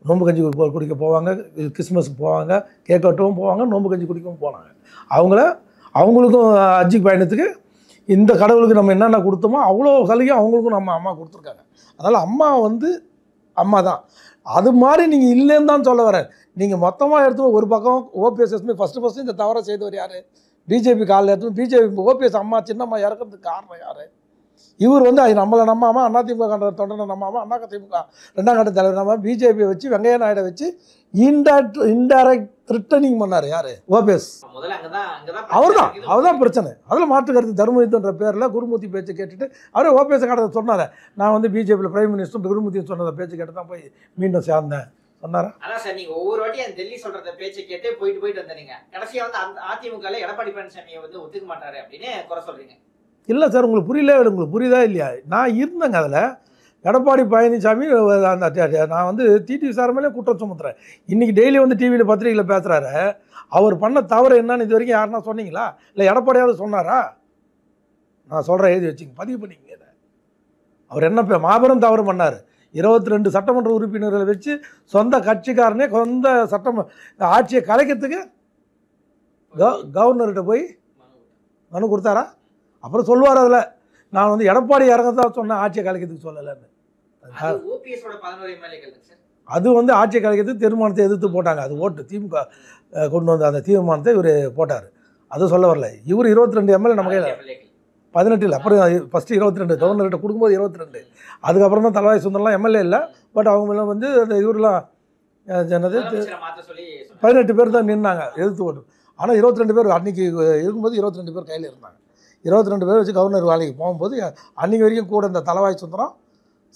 நோன்பு கஞ்சி குடிக்க போவாங்க, கிறிஸ்மஸுக்கு போவாங்க, கேக் வெட்டவும் போவாங்க, நோன்பு கஞ்சி குடிக்கவும் போனாங்க. அவங்களுக்கும் ஹஜ்ஜுக்கு பயணத்துக்கு இந்த கடவுளுக்கு நம்ம என்னென்ன கொடுத்தோமோ அவ்வளோ சலுகை அவங்களுக்கும் நம்ம அம்மா கொடுத்துருக்காங்க. அதனால் அம்மா வந்து அம்மா தான். அது மாதிரி நீங்கள் இல்லைன்னு தான் சொல்ல வரேன். நீங்கள் மொத்தமாக எடுத்து ஒரு பக்கம் ஓபிஎஸ் ஃபஸ்ட்டு இந்த தவறை செய்தவர் யார்? பிஜேபி காலில் எடுத்து பிஜேபி ஓபிஎஸ் அம்மா சின்னம்மா இறக்கிறதுக்கு காரணம் யார்? இவர் வந்து அது நம்மளை நம்பாமல் அதிமுக தொண்டனை நம்பாமல் அதிமுக 2ஆம் கட்ட தலைவர் நம்ம பிஜேபியை வச்சு வெங்கையா நாயுடை வச்சு இன்டைரக்ட் த்ரிட்டனிங் பண்ணார். யார்? ஓபிஎஸ். அவர்தான் பிரச்சனை. அதில் மாற்று கருத்து தர்மயுத்தன்ற பேரில் குருமூர்த்தி பேச்சு கேட்டுட்டு அவரே ஓபிஎஸ் கடத்தை சொன்னார். நான் வந்து பிஜேபியில் பிரைம் மினிஸ்டர் குருமூர்த்தி சொன்னதை பேச்சு கேட்டு தான் போய் மீண்டும் சேர்ந்தேன் சொன்னாரா? அதான் சார், நீங்க ஒவ்வொரு வாட்டி அந்த டெல்லி சொல்றத பேச்சை கேட்டு போயிட்டு வந்தீங்க. கடைசியா வந்து அந்த அதிமுகல எடப்பாடி பழனிசாமியை வந்து ஒத்துக்க மாட்டாரு அப்படின்னு குறை சொல்றீங்க. இல்லை சார், உங்களுக்கு புரியல. உங்களுக்கு புரியுதா இல்லையா? நான் இருந்தேங்க அதில். எடப்பாடி பழனிசாமி அந்த நான் வந்து டிடி சார் மேலே குற்றம் சுமத்துறேன். இன்றைக்கி டெய்லி வந்து டிவியில் பத்திரிகையில் பேசுகிறாரு. அவர் பண்ண தவறு என்னன்னு இது வரைக்கும் யாருன்னா சொன்னீங்களா? இல்லை எடப்பாடியாவது சொன்னாரா? நான் சொல்கிறேன், எழுதி வச்சுங்க, பதிவு பண்ணிக்கங்க. இதை அவர் என்ன மாபெரும் தவறு பண்ணார். 22 சட்டமன்ற உறுப்பினர்களை வச்சு சொந்த கட்சிக்காரனே சொந்த ஆட்சியை கலைக்கிறதுக்கு கவர்னர்கிட்ட போய் மனு கொடுத்தாரா? அப்புறம் சொல்லுவார் அதில், நான் வந்து எடப்பாடி இறங்கத்தான் சொன்னேன், ஆட்சியை கலைக்கிறதுக்கு சொல்லலைன்னு. அது வந்து ஆட்சியை கலைக்கிறதுக்கு தீர்மானத்தை எதிர்த்து போட்டாங்க. அது ஓட்டு திமுக கொண்டு வந்த அந்த தீர்மானத்தை இவர் போட்டார். அது சொல்ல வரல. இவர் 22 எம்எல்ஏ நம்ம கையில் 18 இல்லை. அப்புறம் ஃபஸ்ட்டு 22 கவர்னர்கிட்ட கொடுக்கும்போது 22. அதுக்கப்புறம் தான் தலவாய் சுந்தரம்லாம் எம்எல்ஏ இல்லை. பட் அவங்களாம் வந்து அந்த இவரெலாம் என்னது 18 பேர் தான் நின்னாங்க எதிர்த்து ஓட்டு. ஆனால் 22 பேர் அன்றைக்கி இருக்கும்போது 22 பேர் கையில் இருந்தாங்க. 22 பேர் வச்சு கவர்னர் வேலைக்கு போகும்போது அன்றைக்கி வரைக்கும் கூட இந்த தலவாய் சுந்தரம்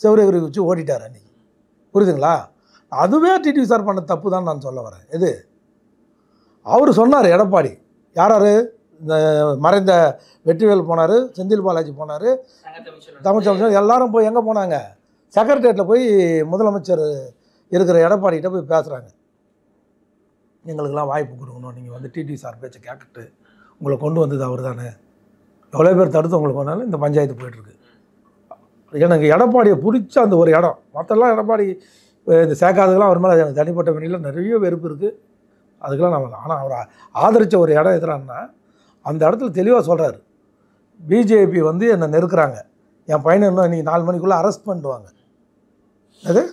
செவரேவரி வச்சு ஓடிட்டார் அன்றைக்கி. புரியுதுங்களா? அதுவே டிடிவி சார் பண்ண தப்பு தான் நான் சொல்ல வரேன். எது அவர் சொன்னார். எடப்பாடி யார் இந்த மறைந்த வெற்றிவேல் போனார், செந்தில் பாலாஜி போனார், தமிழ்ச்சமைச்சர் எல்லாரும் போய் எங்கே போனாங்க? செக்ரட்டேரியட்டில் போய் முதலமைச்சர் இருக்கிற எடப்பாடிகிட்ட போய் பேசுகிறாங்க. எங்களுக்கெல்லாம் வாய்ப்பு கொடுக்கணும், நீங்கள் வந்து டிடி சார் பேச்சை கேட்டுட்டு உங்களை கொண்டு வந்தது அவர் தானே, எவ்வளோ பேர் தடுத்து உங்களுக்கு வந்தாலும் இந்த பஞ்சாயத்து போயிட்டுருக்கு. எனக்கு எடப்பாடியை பிடிச்ச அந்த ஒரு இடம், மற்றெல்லாம் எடப்பாடி இந்த சேர்க்காததுக்கெல்லாம் அவர் மேலே எனக்கு தனிப்பட்ட முறையில் நிறைய வெறுப்பு இருக்குது. அதுக்கெல்லாம் நான் ஆனால் அவர் ஆதரித்த ஒரு இடம் எதுறான்னா, அந்த இடத்துல தெளிவாக சொல்கிறார், பிஜேபி வந்து என்னை நெருக்கிறாங்க, என் பையனை இன்னும் இன்றைக்கி 4 மணிக்குள்ளே அரெஸ்ட் பண்ணிடுவாங்க. அது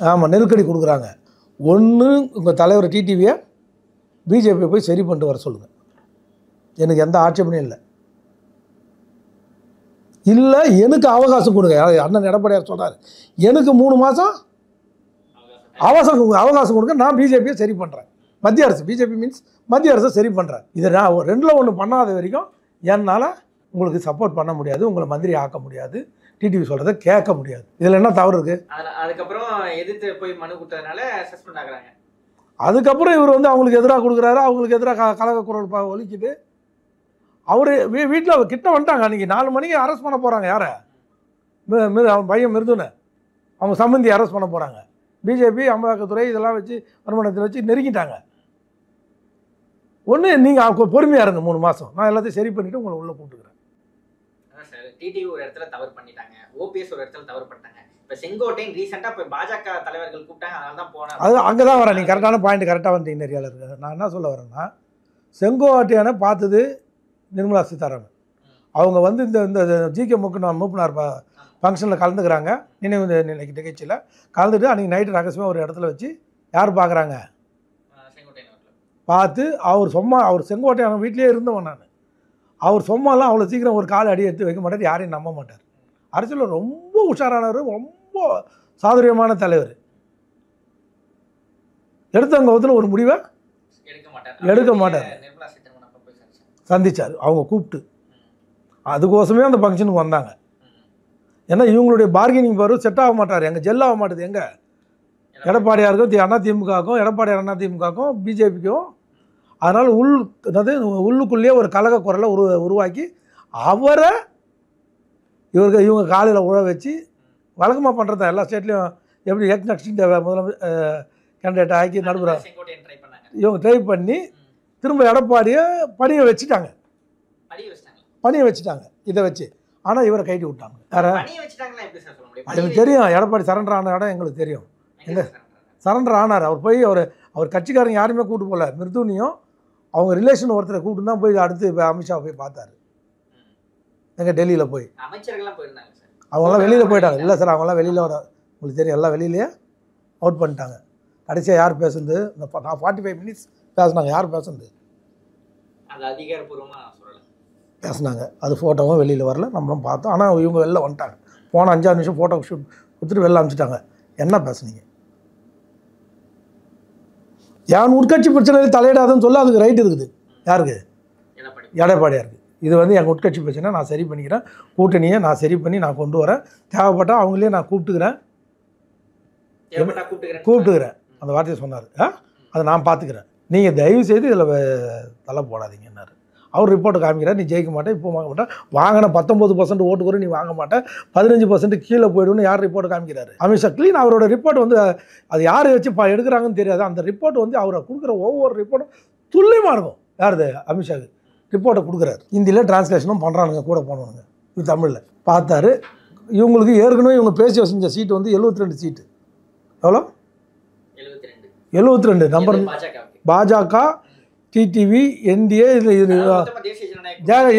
ஆமாம், நெருக்கடி கொடுக்குறாங்க. ஒன்று உங்கள் தலைவர் டிடிவியை பிஜேபியை போய் சரி பண்ணிட்டு வர சொல்லுங்கள், எனக்கு எந்த ஆட்சேபனையும் இல்லை. இல்லை எனக்கு அவகாசம் கொடுங்க. அண்ணன் எடப்பாடியார் சொன்னார், எனக்கு 3 மாதம் அவகாசம் கொடுங்க, நான் பிஜேபியை சரி பண்ணுறேன். மத்திய அரசு, பிஜேபி மீன்ஸ் மத்திய அரசை சரி பண்ணுறேன். இதை நான் 2ல் 1 பண்ணாத வரைக்கும் என்னால் உங்களுக்கு சப்போர்ட் பண்ண முடியாது, உங்களை மந்திரி ஆக்க முடியாது, டிடிவி சொல்கிறத கேட்க முடியாது. இதில் என்ன தவறு இருக்குது? அதுக்கப்புறம் எதிர்த்து போய் மனு கொடுத்ததுனால சஸ்பெண்ட் ஆகுறாங்க. அதுக்கப்புறம் இவர் வந்து அவங்களுக்கு எதிராக கொடுக்குறாரு, அவங்களுக்கு எதிராக கலக குரல் ஒலிக்குது. அவர் வீட்டில் கிட்ட வந்துட்டாங்க. அன்றைக்கி 4 மணிக்கு அரெஸ்ட் பண்ண போகிறாங்க. யாரை? அவன் பையன் மிருதுனை அவங்க சம்பந்தி அரெஸ்ட் பண்ண போகிறாங்க. பிஜேபி அமலாக்கத்துறை இதெல்லாம் வச்சு வருமானத்தில் வச்சு நெருங்கிட்டாங்க. ஒன்று நீங்கள் பொறுமையாக இருங்க, 3 மாதம் நான் எல்லாத்தையும் சரி பண்ணிவிட்டு உங்களை உள்ளே கூப்பிட்டுக்கிறேன். அதான் சார், டிடிவி ஒரு இடத்துல தவறு பண்ணிட்டாங்க, ஓபிஎஸ் ஒரு இடத்துல தவறு பண்ணிட்டாங்க. இப்போ செங்கோட்டையன் ரீசெண்டாக இப்போ பாஜக தலைவர்கள் கூப்பிட்டாங்க, அதனால தான் போனேன். அது அங்கே தான் வரேன். நீங்கள் கரெக்டான பாயிண்ட் கரெக்டாக வந்தீங்க. நிறையா இருக்குது. நான் என்ன சொல்ல வரேன்னா, செங்கோட்டையனை பார்த்தது நிர்மலா சீதாராமன். அவங்க வந்து இந்த ஜிகே மூப்பனார் ஃபங்க்ஷனில் கலந்துக்கிறாங்க, நினைவு நிகழ்ச்சியில் கலந்துட்டு அன்றைக்கி நைட்டு ரகசியமாக ஒரு இடத்துல வச்சு யார் பார்க்குறாங்க பார்த்து, அவர் செங்கோட்டையன் வீட்லேயே இருந்தவன் நான். அவர் சும்மாலாம் அவ்வளோ சீக்கிரம் ஒரு கால் அடி எடுத்து வைக்க மாட்டார், யாரையும் நம்ப மாட்டார். அரசியலில் ரொம்ப உஷாரானவர், ரொம்ப சாதுரியமான தலைவர். எடுத்தவங்க வந்து ஒரு முடிவை எடுக்க மாட்டார். சந்திச்சார் அவங்க கூப்பிட்டு, அதுக்கோசமே அந்த ஃபங்க்ஷனுக்கு வந்தாங்க. ஏன்னா இவங்களுடைய பார்கெனிங் பவர் செட் ஆக மாட்டார், எங்கள் ஜெல் ஆக மாட்டேது. எங்கே எடப்பாடியாருக்கும் அதிமுகவுக்கும், எடப்பாடியார் அதிமுகவுக்கும் பிஜேபிக்கும். அதனால் உள்ளுக்குள்ளேயே ஒரு கலக குரலை உருவாக்கி அவரை இவங்க காலையில் உழ வச்சு வழக்கமாக பண்ணுறத எல்லா ஸ்டேட்லேயும் எப்படி நெக்ஸ்ட் கேண்டிடேட் ஆக்கி நடுப்புற இவங்க ட்ரை பண்ணி திரும்ப எடப்பாடியை பணியை வச்சுட்டாங்க. இதை வச்சு. ஆனால் இவரை கைட்டி விட்டாங்க. எனக்கு தெரியும், எடப்பாடி சரண்டர் ஆன இடம் எங்களுக்கு தெரியும். எங்கே சரண்டர் ஆனார் அவர் போய் அவர் கட்சிக்காரங்க யாருமே கூப்பிட்டு போகல. மிருதுனியும் அவங்க ரிலேஷன் ஒருத்தரை கூப்பிட்டு தான் போய் அடுத்து அமித்ஷா போய் பார்த்தாரு. எங்கள் டெல்லியில் போய் அவங்களாம் வெளியில் போயிட்டாங்க. இல்லை சார், அவங்களாம் வெளியில் உங்களுக்கு தெரியும், எல்லாம் வெளியிலேயே அவுட் பண்ணிட்டாங்க. கடைசியாக யார் பேசுனது? இந்த 45 மினிட்ஸ் பேசுனாங்க. யார் பேசுனது? பேசுனாங்க. அது ஃபோட்டோவும் வெளியில் வரல, நம்மளும் பார்த்தோம். ஆனால் இவங்க வெளில வந்துட்டாங்க. போன 5 நிமிஷம் ஃபோட்டோ ஷூட் கொடுத்துட்டு வெளில அனுப்பிச்சிட்டாங்க. என்ன பேசுனீங்க? என் உட்கட்சி பிரச்சனையில் தலையிடாதுன்னு சொல்ல அதுக்கு ரைட் இருக்குது. யாருக்கு? எடப்பாடியாருக்கு. இது வந்து எங்கள் உட்கட்சி பிரச்சனை, நான் சரி பண்ணிக்கிறேன், கூட்டணியை நான் சரி பண்ணி நான் கொண்டு வரேன், தேவைப்பட்டால் அவங்களே நான் கூப்பிட்டுக்கிறேன் அந்த வார்த்தையை சொன்னார். அதை நான் பார்த்துக்கிறேன், நீங்கள் தயவு செய்து இதில் தலை போடாதீங்கன்னாரு. அவர் ரிப்போர்ட்டை காமிக்கிறார், நீ ஜெயிக்க மாட்டேன், இப்போ வாங்க மாட்டேன், வாங்கின 19% ஓட்டு கூட நீ வாங்க மாட்டேன், 15% கீழே போய்டுன்னு யார் ரிப்போர்ட் காமிக்கிறாரு? அமித்ஷா க்ளீன் அவரோட ரிப்போர்ட் வந்து அது யார் வச்சு எடுக்கிறாங்கன்னு தெரியாது. அந்த ரிப்போர்ட் வந்து அவரை கொடுக்குற ஒவ்வொரு ரிப்போர்ட்டும் துல்லியமாக இருக்கும். யாருது? அமித்ஷாவுக்கு ரிப்போர்ட்டை கொடுக்குறாரு. ஹிந்தியில் டிரான்ஸ்லேஷனும் பண்ணுறானுங்க, கூட போனவனுங்க. இது தமிழில் பார்த்தாரு. இவங்களுக்கு ஏற்கனவே இவங்க பேசி வசஞ்ச சீட்டு வந்து 72 சீட்டு. எவ்வளோ? 72 நம்பர். பாஜக, டிடிவி, என்டிஏ, இதில்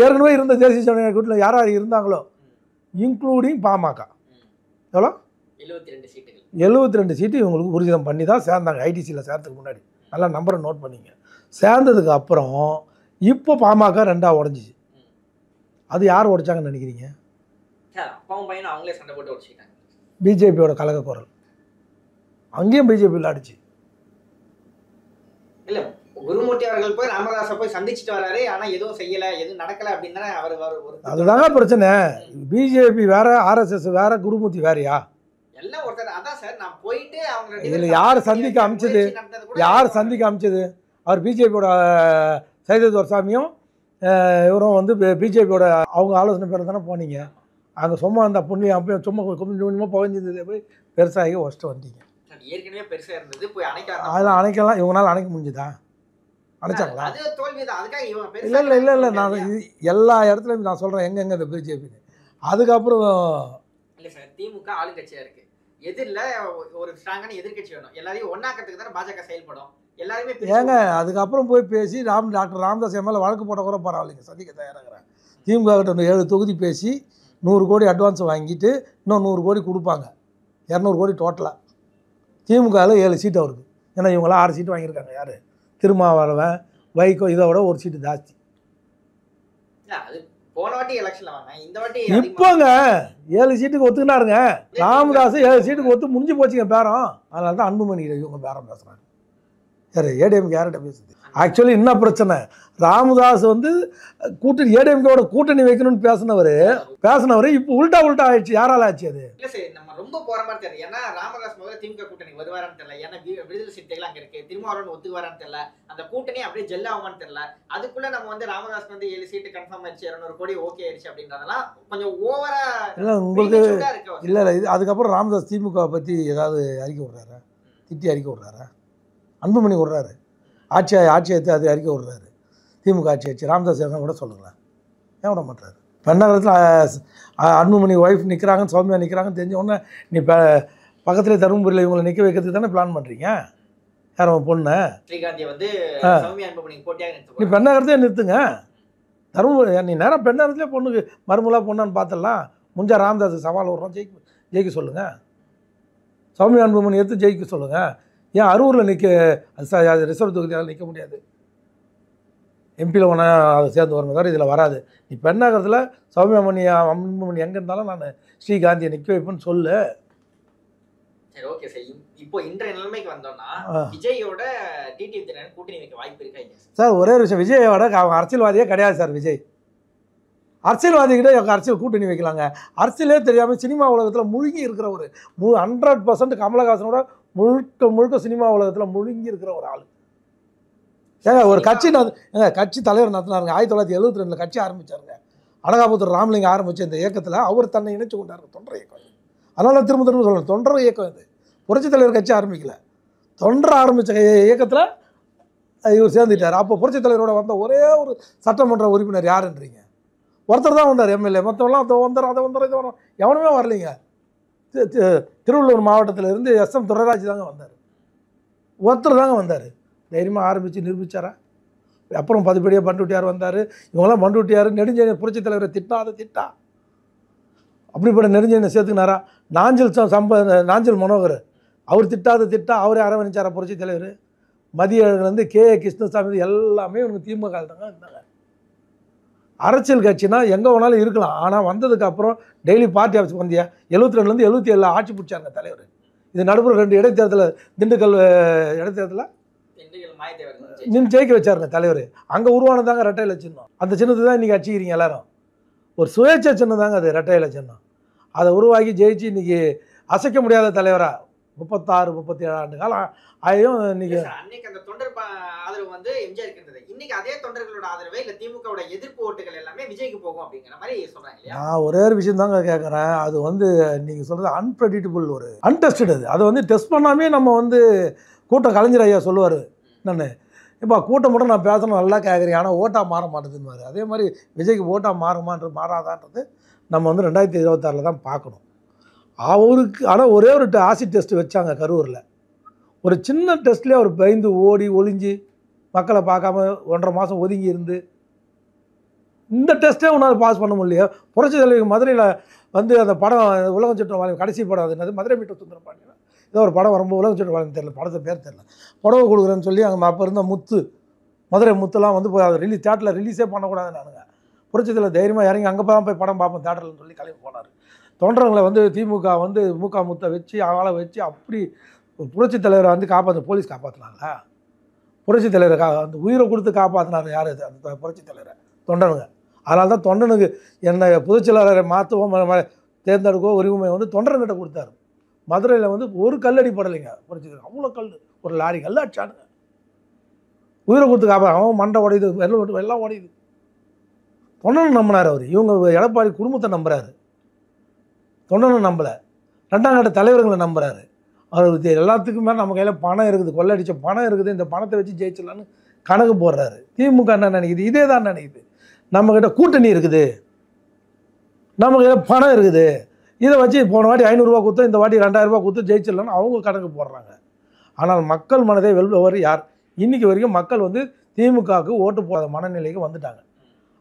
ஏற்கனவே இருந்த தேசிய ஜனநாயக கூட்டத்தில் யார் யார் இருந்தாங்களோ இன்க்ளூடிங் பாமக எவ்வளோ? 72 சீட்டு இவங்களுக்கு ஊர்ஜிதம் பண்ணி தான் சேர்ந்தாங்க. ஐடிசியில் சேர்றதுக்கு முன்னாடி நல்லா நம்பரை நோட் பண்ணிங்க. சேர்ந்ததுக்கு அப்புறம் இப்போ பாமக 2ஆக உடஞ்சிச்சு. அது யார் உடைச்சாங்கன்னு நினைக்கிறீங்க? பிஜேபியோட கலக குரல். அங்கேயும் பிஜேபி விளையாடுச்சு. இல்ல குருமூர்த்தி அவர்கள் போய் ராமதாஸை போய் சந்திச்சுட்டு வராரு, ஆனா எதுவும் செய்யல, எதுவும் நடக்கல அப்படின்னா அவர் அதுதாங்க பிரச்சனை. பிஜேபி வேற, ஆர்எஸ்எஸ் வேற, குருமூர்த்தி வேறயா? எல்லாம் ஒருத்தர். அதான் சார் நான் போயிட்டு அவங்க இதுல யார் சந்திக்க அமைச்சது? யார் சந்திக்க அமைச்சது? அவர் பிஜேபியோட சைதத் சாமியும் இவரும் வந்து பிஜேபியோட அவங்க ஆலோசனை பேர் தானே போனீங்க. அங்கே சும்மா அந்த புண்ணியம் அப்போ சும்மா கொஞ்சம் கொஞ்சமாக புகஞ்சிருந்தது, போய் பெருசாகி ஒஸ்ட்டு வந்தீங்க. ஏற்கனவே பெருசாக இருந்தது, போய் அதெல்லாம் அணைக்கலாம். இவங்களால அணைக்க முடிஞ்சுதா? அணைச்சாங்களா? இல்லை இல்லை இல்லை இல்லை நான் எல்லா இடத்துலையும் நான் சொல்கிறேன் எங்கெங்க இந்த பிஜேபின்னு. அதுக்கப்புறம் இல்லை சார், திமுக ஆளுங்கட்சியாக இருக்குது, எதிரில் ஒரு ஸ்ட்ராங்கான எதிர்கட்சி வேணும், எல்லாரையும் ஒன்னாக்கிறதுக்கு தானே பாஜக செயல்படும். எல்லாருமே ஏங்க அதுக்கப்புறம் போய் பேசி டாக்டர் ராமதாஸ் மேலே வழக்கு போட கூட பரவாயில்லைங்க, சந்திக்க தயாராகிறேன். திமுக கிட்ட 7 தொகுதி பேசி 100 கோடி அட்வான்ஸ் வாங்கிட்டு இன்னும் 100 கோடி கொடுப்பாங்க, 200 கோடி டோட்டலாக. திமுகவில் 7 சீட்டு அவருக்கு. ஏன்னா இவங்களாம் 6 சீட்டு வாங்கியிருக்காங்க. யார்? திருமாவளவன், வைகோ, இதை விட ஒரு சீட்டு ஜாஸ்தி. இப்போங்க 7 சீட்டுக்கு ஒத்துக்கினாருங்க ராமதாஸ். 7 சீட்டுக்கு ஒத்து முடிஞ்சு போச்சுங்க பேரம். அதனால தான் அன்புமணி இவங்க பேரம் பேசுகிறாங்க. சரி, ஏடிஎம்கே யார்கிட்ட பேசுது? ஆக்சுவலி என்ன பிரச்சனை, ராமதாஸ் வந்து கூட்டணி ஏடிஎம்கேவோட கூட்டணி வைக்கணும்னு பேசினவர் இப்போ உல்டா ஆயிடுச்சு. யாரால ஆச்சு அது? இல்ல சார், நம்ம ரொம்ப போற மாதிரி தெரியல. ஏன்னா ராமதாஸ் முதல்ல திமுக கூட்டணி வருவாரான்னு தெரியல, ஏன்னா விடுதலை சிறுத்தைகள் அங்க இருக்கு, திருமாவளவன் ஒத்துக்குவாரான்னு தெரியல, அந்த கூட்டணி அப்படியே ஜெல் ஆகுமான்னு தெரியல. அதுக்குள்ள நம்ம வந்து ராமதாஸ் வந்து 7 சீட்டு கன்ஃபார்ம் ஆயிடுச்சு, 200 கோடி ஓகே ஆயிடுச்சு அப்படின்றதெல்லாம் கொஞ்சம் ஓவரா இல்லை உங்களுக்கு. இல்லை இல்லை, இது அதுக்கப்புறம் ராமதாஸ் திமுக பற்றி ஏதாவது அறிக்கை விடுறாரா? திட்டி அறிக்கை விடுறாரா? அன்புமணி விடுறாரு, ஆட்சியத்தை அது அறிக்கை விடுறாரு. திமுக ஆட்சி ராமதாஸ் கூட சொல்லுங்களேன், ஏன் விட மாட்டாரு? பெண்ணகரத்தில் அன்புமணி ஒய்ஃப் நிற்கிறாங்கன்னு, சௌமியா நிற்கிறாங்கன்னு தெரிஞ்ச உடனே நீ பக்கத்துலேயே தருமபுரியில் இவங்களை நிற்க வைக்கிறதுக்கு தானே பிளான் பண்ணுறீங்க. யார் அவன் பொண்ணு? ஸ்ரீகாந்தியை வந்து நீ பெண்ணகரத்தையே நிறுத்துங்க. தருமபுரி நீ நேரம் பெண்ணகரத்துலேயே பொண்ணுக்கு மருமலாக பொண்ணான்னு பார்த்துடலாம். முடிஞ்சா ராமதாஸுக்கு சவால் விட்றோம், ஜெயிக்க சொல்லுங்கள். சௌமியா அன்புமணி எடுத்து ஜெயிக்க சொல்லுங்கள். ஏன் அரூரில் ரிசர்வ் தொகுதியால் நிற்க முடியாது? எம்பியில் ஒன்றா அதை சேர்ந்து வரணும் தவிர இதில் வராது. நீ பெண்ணாகிறதுல அன்புமணி எங்கே இருந்தாலும் நான் ஸ்ரீகாந்தியை நிற்க வைப்பேன்னு சொல்லு. சரி, ஓகே சார். இப்போ இன்றைய நிலைமைக்கு வந்தோம்னா விஜயோட டிடிவி தினகரன் கூட்டணி வைக்க வாய்ப்பு இருக்கா? சார் ஒரே விஷயம், விஜயோட அவன் அரசியல்வாதியே கிடையாது சார். விஜய் அரசியல்வாதிகிட்ட அரசியல் கூட்டணி வைக்கலாங்க. அரசியலே தெரியாமல் சினிமா உலகத்தில் முழுகி இருக்கிற ஒரு 100% கமலஹாசனோட முழுக்க சினிமா உலகத்தில் முழுங்கி இருக்கிற ஒரு ஆள். ஏங்க ஒரு கட்சி கட்சி தலைவர் நடத்தினாருங்க. 1972 கட்சி ஆரம்பித்தாருங்க. அனகாபுத்தூர் ராமலிங்க ஆரம்பித்த இந்த இயக்கத்தில் அவர் தன்னை இணைச்சு கொண்டாரு. தொண்டர் இயக்கம். அதனால திரும்ப சொல்கிறேன், தொண்டர் இயக்கம் இது. புரட்சித் தலைவர் கட்சி ஆரம்பிக்கல, தொண்டர் ஆரம்பித்த இயக்கத்தில் இவர் சேர்ந்துட்டார். அப்போ புரட்சித் தலைவரோட வந்த ஒரே ஒரு சட்டமன்ற உறுப்பினர் யாருன்றீங்க? ஒருத்தர் தான் வந்தார், எம்எல்ஏ. மற்றவங்களாம் அதை வந்தார் இது வரும், எவனுமே வரலைங்க. திருவள்ளூர் மாவட்டத்தில் இருந்து எஸ்எம் துரைராஜ் தாங்க வந்தார். ஒருத்தர் தாங்க வந்தார். தைரியமாக ஆரம்பித்து நிரூபித்தாரா? அப்புறம் பதிப்படியாக பண்டுட்டியார் வந்தார். இவங்களாம் பண்டுட்டியார் நெடுஞ்செழியன் புரட்சித் தலைவரை திட்டா அப்படிப்பட்ட நெடுஞ்செழியனை சேர்த்துக்கினாரா? நாஞ்சல் மனோகர் அவர் திட்டா அவரே அரவணைச்சாரா புரட்சித் தலைவர்? மதியழகன்லேருந்து கே கிருஷ்ணசாமி எல்லாமே இவங்க திமுக தாங்க இருந்தாங்க. அரசியல் கட்சினா எங்கே வேணாலும் இருக்கலாம். ஆனால் வந்ததுக்கப்புறம் டெய்லி பார்ட்டி ஆஃபீஸ் வந்தியா 72லேருந்து 77 ஆட்சி பிடிச்சாங்க தலைவர். இது நடுப்புற 2 இடைத்தேர்தலில் திண்டுக்கல் இடைத்தேர்தலில் நின்று ஜெயிக்க வச்சாருங்க தலைவர். அங்கே உருவானதாங்க ரெட்டை இலை சின்னம். அந்த சின்னத்தை தான் இன்றைக்கி அடிச்சுக்கிறீங்க எல்லாரும். ஒரு சுயேட்சை சின்னம் தாங்க அது ரெட்டை இலை சின்னம். அதை உருவாக்கி ஜெயிச்சு இன்றைக்கி அசைக்க முடியாத தலைவராக 36 37 ஆண்டு காலம் ஆயும் இன்னைக்கு அன்னைக்கு அந்த தொண்டர் ஆதரவு வந்து எம்ஜிஆர் இருக்கின்றது. இன்னைக்கு அதே தொண்டர்களோட ஆதரவை இல்ல திமுகவோட எதிர்ப்பு ஓட்டுகள் எல்லாமே விஜய்க்கு போகும் அப்படிங்கிற மாதிரி சொல்றாங்க இல்லையா? நான் ஒரே ஒரு விஷயம் தாங்க கேட்குறேன். அது வந்து நீங்கள் சொல்கிறது அன்பிரடிக்டபிள், ஒரு அன்டெஸ்டட். அது அதை வந்து டெஸ்ட் பண்ணாமே நம்ம வந்து கூட்டம் கலைஞர் ஐயா சொல்லுவார், நான் இப்போ கூட்டம் மட்டும் நான் பேசணும் நல்லா கேட்குறேன், ஆனால் ஓட்டாக மாற மாட்டேதுன்னு. அதே மாதிரி விஜய்க்கு ஓட்டாக மாறாதான்றது நம்ம வந்து 2026 தான் பார்க்கணும். அவருக்கு ஆனால் ஒரே ஒரு ஆசிட் டெஸ்ட் வச்சாங்க கரூரில். ஒரு சின்ன டெஸ்ட்லேயே அவர் பயந்து ஓடி ஒளிஞ்சு மக்களை பார்க்காம 1.5 மாதம் ஒதுங்கி இருந்து இந்த டெஸ்ட்டே உன்னால் பாஸ் பண்ண முடியலையே. புரட்சி தலைவர் மதுரையில் வந்து அந்த படம் உலகம் சுற்று வாழ்க்கை கடைசி படம் அது என்னது மதுரை மீட்ட சுந்தரம் பாண்டியன் ஏதோ ஒரு படம் வரும்போது உலகம் சுற்று வாழ்க்கை தெரியல, படத்தை பேர் தெரியல, புடவை கொடுக்குறேன்னு சொல்லி அங்கே அப்போ இருந்த முத்து மதுரை முத்துலாம் வந்து போய் அதை தேட்டரில் ரிலீஸே பண்ணக்கூடாது. நானுங்க புரட்சி தலைவர் தைரியமாக இறங்கி அங்கே தான் போய் படம் பார்ப்போம் தேட்டர்லன்னு சொல்லி கிளம்பி போனார். தொண்டர்களை வந்து திமுக வந்து முக முத்தை வச்சு ஆளை வச்சு அப்படி புரட்சி தலைவரை வந்து போலீஸ் காப்பாற்றினாங்களா? புரட்சி தலைவரை அந்த உயிரை கொடுத்து காப்பாற்றினார் யார்? அந்த புரட்சி தலைவரை தொண்டனுங்க. அதனால தான் தொண்டனுக்கு என்னை பொதுச்செயலாளரை மாற்றவும் தேர்ந்தெடுக்கவோ உரிமை வந்து தொண்டனுங்கிட்ட கொடுத்தாரு. மதுரையில் வந்து ஒரு கல்லடி படலைங்க புரட்சி தலைவர், அவ்வளோ கல், ஒரு லாரி கல் அடிச்சானுங்க. உயிரை கொடுத்து அவன் மண்டை உடையுது, எல்லாம் உடையுது. தொண்டனை நம்பினார் அவர். இவங்க எடப்பாடி குடும்பத்தை நம்புறாரு, தொண்டனை நம்பலை. 2ஆம் கட்ட தலைவர்களை நம்புறாரு. அவர் எல்லாத்துக்குமே நம்ம கையில் பணம் இருக்குது, கொள்ளடிச்ச பணம் இருக்குது, இந்த பணத்தை வச்சு ஜெயிச்சிடலான்னு கணக்கு போடுறாரு. திமுக என்ன நினைக்குது? இதே தான் நினைக்குது. நம்மக்கிட்ட கூட்டணி இருக்குது, நம்மக்கிட்ட பணம் இருக்குது, இதை வச்சு போன வாட்டி 500 ரூபா கொடுத்து இந்த வாட்டி 2000 ரூபா கொடுத்து ஜெயிச்சிடலான்னு அவங்க கணக்கு போடுறாங்க. ஆனால் மக்கள் மனதை வெல்பவர் யார்? இன்றைக்கி வரைக்கும் மக்கள் வந்து திமுகவுக்கு ஓட்டு போடாத மனநிலைக்கு வந்துட்டாங்க.